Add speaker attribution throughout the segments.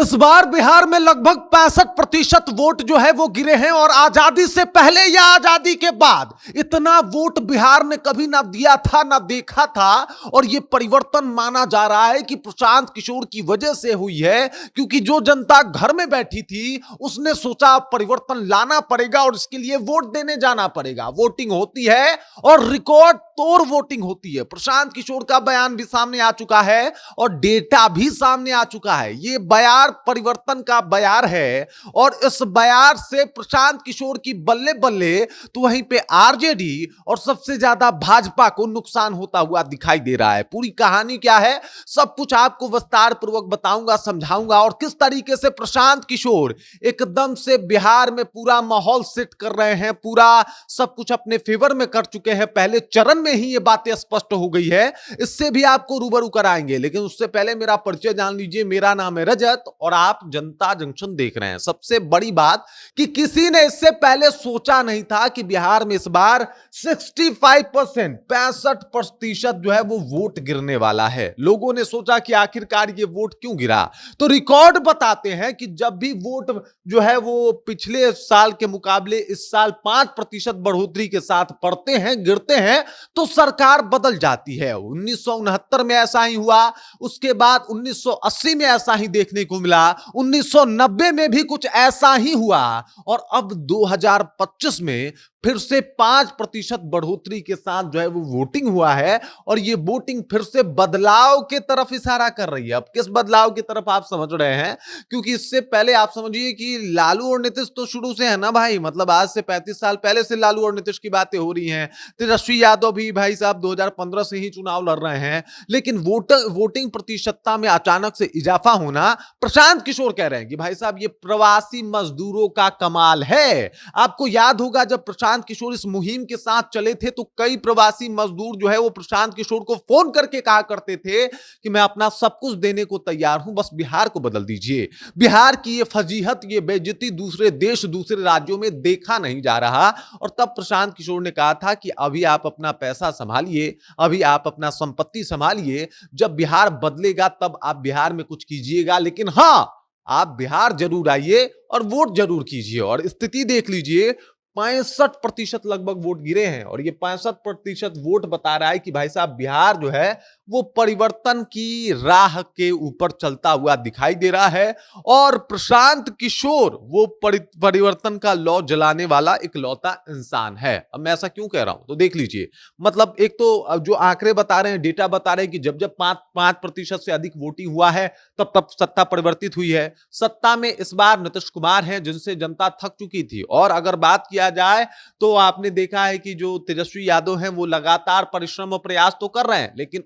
Speaker 1: इस बार बिहार में लगभग 65% वोट जो है वो गिरे हैं और आजादी से पहले या आजादी के बाद इतना वोट बिहार ने कभी ना दिया था ना देखा था। और ये परिवर्तन माना जा रहा है कि प्रशांत किशोर की वजह से हुई है, क्योंकि जो जनता घर में बैठी थी उसने सोचा परिवर्तन लाना पड़ेगा और इसके लिए वोट देने जाना पड़ेगा। वोटिंग होती है और रिकॉर्ड तोड़ वोटिंग होती है। प्रशांत किशोर का बयान भी सामने आ चुका है और डेटा भी सामने आ चुका है। ये बयार परिवर्तन का बयार है और इस बयार से प्रशांत किशोर की बल्ले बल्ले तो वहीं पे आरजेडी और सबसे ज्यादा भाजपा को नुकसान होता हुआ दिखाई दे रहा है। पूरी कहानी क्या है सब कुछ आपको विस्तार पूर्वक बताऊंगा, समझाऊंगा और किस तरीके से प्रशांत किशोर एकदम से बिहार में पूरा माहौल सेट कर रहे हैं, पूरा सब कुछ अपने फेवर में कर चुके हैं। पहले चरण में ही ये बातें स्पष्ट हो गई है, इससे भी आपको रूबरू कराएंगे। लेकिन उससे पहले मेरा परिचय जान लीजिए। मेरा नाम है रजत और आप जनता जंक्शन देख रहे हैं। सबसे बड़ी बात कि किसी ने इससे पहले सोचा नहीं था कि बिहार में इस बार 65% जो है वो वोट गिरने वाला है। लोगों ने सोचा कि आखिरकार ये वोट क्यों गिरा, तो रिकॉर्ड बताते हैं कि जब भी वोट जो है वो पिछले साल के मुकाबले इस साल 5% बढ़ोतरी के साथ पड़ते हैं, गिरते हैं, तो सरकार बदल जाती है। 1969 में ऐसा ही हुआ, उसके बाद 1980 में ऐसा ही देखने को मिला, 1990 में भी कुछ ऐसा ही हुआ और अब 2025 में फिर से 5% बढ़ोतरी के साथ जो है वो वोटिंग हुआ है और ये वोटिंग फिर से बदलाव के तरफ इशारा कर रही है। अब किस बदलाव की तरफ आप समझ रहे हैं, क्योंकि इससे पहले आप समझिए कि लालू और नीतीश तो शुरू से है ना भाई, मतलब आज से 35 साल पहले से लालू और नीतीश की बातें हो रही हैं। तेजस्वी यादव भी भाई साहब 2015 से ही चुनाव लड़ रहे हैं। लेकिन वोटिंग प्रतिशतता में अचानक से इजाफा होना, प्रशांत किशोर कह रहे हैं कि भाई साहब ये प्रवासी मजदूरों का कमाल है। आपको याद होगा जब प्रशांत किशोर इस मुहिम के साथ चले थे तो कई प्रवासी मजदूर जो है वो प्रशांत किशोर को फोन करके कहा करते थे कि मैं अपना सब कुछ देने को तैयार हूं, बस बिहार को बदल दीजिए। बिहार की ये फजीहत, ये बेइज्जती दूसरे देश, दूसरे राज्यों में देखा नहीं जा रहा। और तब प्रशांत किशोर ने कहा था कि अभी आप अपना पैसा संभालिए, अभी आप अपना संपत्ति संभालिए, जब बिहार बदलेगा तब आप बिहार में कुछ कीजिएगा। लेकिन हां, आप बिहार जरूर आइए और वोट जरूर कीजिए। और स्थिति देख लीजिए, 65% लगभग वोट गिरे हैं और ये 65% वोट बता रहा है कि भाई साहब बिहार जो है वो परिवर्तन की राह के ऊपर चलता हुआ दिखाई दे रहा है। और प्रशांत किशोर वो परिवर्तन का लौ जलाने वाला इकलौता इंसान है। अब मैं ऐसा क्यों कह रहा हूं तो देख लीजिए, मतलब एक तो जो आंकड़े बता रहे हैं, डेटा बता रहे हैं कि जब जब 5% से अधिक वोटिंग हुआ है तब तब सत्ता परिवर्तित हुई है। सत्ता में इस बार नीतीश कुमार हैं जिनसे जनता थक चुकी थी। और अगर बात किया जाए तो आपने देखा है कि जो तेजस्वी यादव हैं वो लगातार परिश्रम और प्रयास तो कर रहे हैं, लेकिन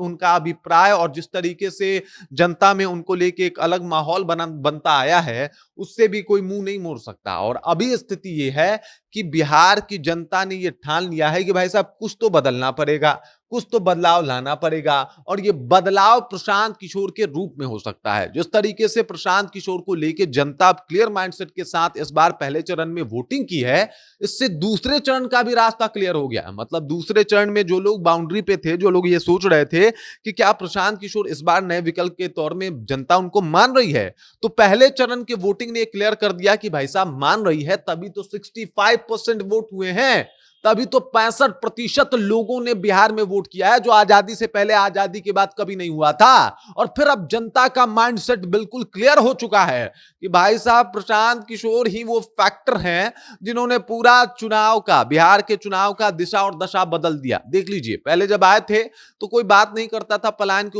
Speaker 1: उनका अभिप्राय और जिस तरीके से जनता में उनको लेके एक अलग माहौल बनता आया है, उससे भी कोई मुंह नहीं मोड़ सकता। और अभी स्थिति ये है कि बिहार की जनता ने ये ठान लिया है कि भाई साहब कुछ तो बदलना पड़ेगा, कुछ तो बदलाव लाना पड़ेगा। और ये बदलाव प्रशांत किशोर के रूप में हो सकता है। जिस तरीके से प्रशांत किशोर को लेके जनता क्लियर माइंडसेट के साथ इस बार पहले चरण में वोटिंग की है, इससे दूसरे चरण का भी रास्ता क्लियर हो गया है। मतलब दूसरे चरण में जो लोग बाउंड्री पे थे, जो लोग ये सोच रहे थे कि क्या प्रशांत किशोर इस बार नए विकल्प के तौर में जनता उनको मान रही है, तो पहले चरण के वोटिंग ने क्लियर कर दिया कि भाई साहब मान रही है, तभी तो 65% वोट हुए हैं, तभी तो 65% लोगों ने बिहार में वोट किया है, जो आजादी से पहले, आजादी के बाद कभी नहीं हुआ था। और फिर अब जनता का माइंडसेट बिल्कुल क्लियर हो चुका है कि भाई साहब प्रशांत किशोर ही वो फैक्टर हैं जिन्होंने पूरा चुनाव का, बिहार के चुनाव का दिशा और दशा बदल दिया। देख लीजिए, पहले जब आए थे तो कोई बात नहीं करता था पलायन के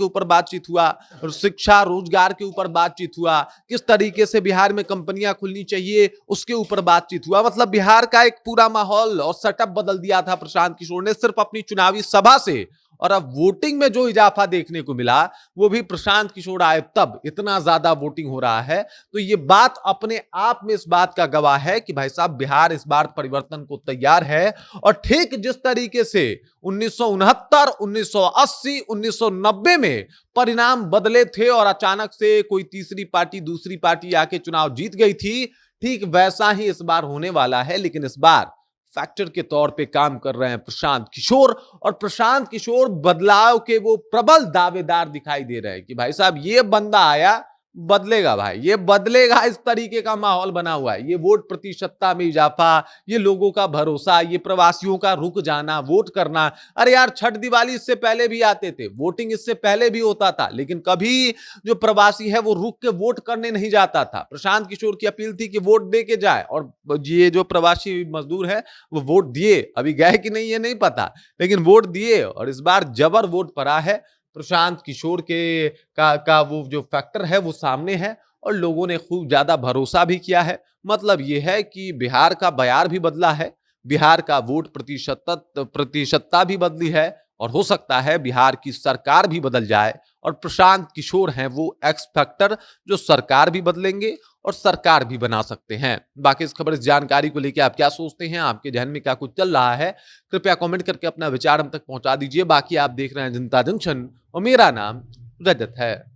Speaker 1: ऊपर बातचीत हुआ, शिक्षा रोजगार के ऊपर बातचीत हुआ, किस तरीके से बिहार में कंपनियां खुलनी चाहिए उसके ऊपर बातचीत हुआ। मतलब बिहार का एक पूरा माहौल और सेटअप बदल दिया था प्रशांत किशोर ने सिर्फ अपनी चुनावी सभा से। और अब वोटिंग में जो इजाफा देखने को मिला वो भी प्रशांत किशोर आए तब इतना ज्यादा वोटिंग हो रहा है। तो ये बात अपने आप में इस बात का गवाह है कि भाई साहब बिहार इस बार परिवर्तन को तैयार है। और ठीक जिस तरीके से 1969, 1980, 1990 में परिणाम बदले थे और अचानक से कोई तीसरी पार्टी, दूसरी पार्टी आके चुनाव जीत गई थी, ठीक वैसा ही इस बार होने वाला है। लेकिन इस बार फैक्टर के तौर पे काम कर रहे हैं प्रशांत किशोर। और प्रशांत किशोर बदलाव के वो प्रबल दावेदार दिखाई दे रहे हैं कि भाई साहब ये बंदा आया बदलेगा भाई, ये बदलेगा। इस तरीके का माहौल बना हुआ है। ये वोट प्रतिशतता में इजाफा, ये लोगों का भरोसा, ये प्रवासियों का रुक जाना, वोट करना। अरे यार, छठ दिवाली इससे पहले भी आते थे, वोटिंग इससे पहले भी होता था, लेकिन कभी जो प्रवासी है वो रुक के वोट करने नहीं जाता था। प्रशांत किशोर की अपील थी कि वोट दे के जाए, और ये जो प्रवासी मजदूर है वो वोट दिए। अभी गए कि नहीं ये नहीं पता, लेकिन वोट दिए, और इस बार जबर वोट पड़ा है। प्रशांत किशोर के का वो जो फैक्टर है वो सामने है, और लोगों ने खूब ज्यादा भरोसा भी किया है। मतलब ये है कि बिहार का बयार भी बदला है, बिहार का वोट प्रतिशतता भी बदली है, और हो सकता है बिहार की सरकार भी बदल जाए, और प्रशांत किशोर हैं वो एक्स फैक्टर जो सरकार भी बदलेंगे और सरकार भी बना सकते हैं। बाकी इस खबर, इस जानकारी को लेकर आप क्या सोचते हैं, आपके ध्यान में क्या कुछ चल रहा है, कृपया कमेंट करके अपना विचार हम तक पहुंचा दीजिए। बाकी आप देख रहे हैं जनता जंक्शन, और मेरा नाम रजत है।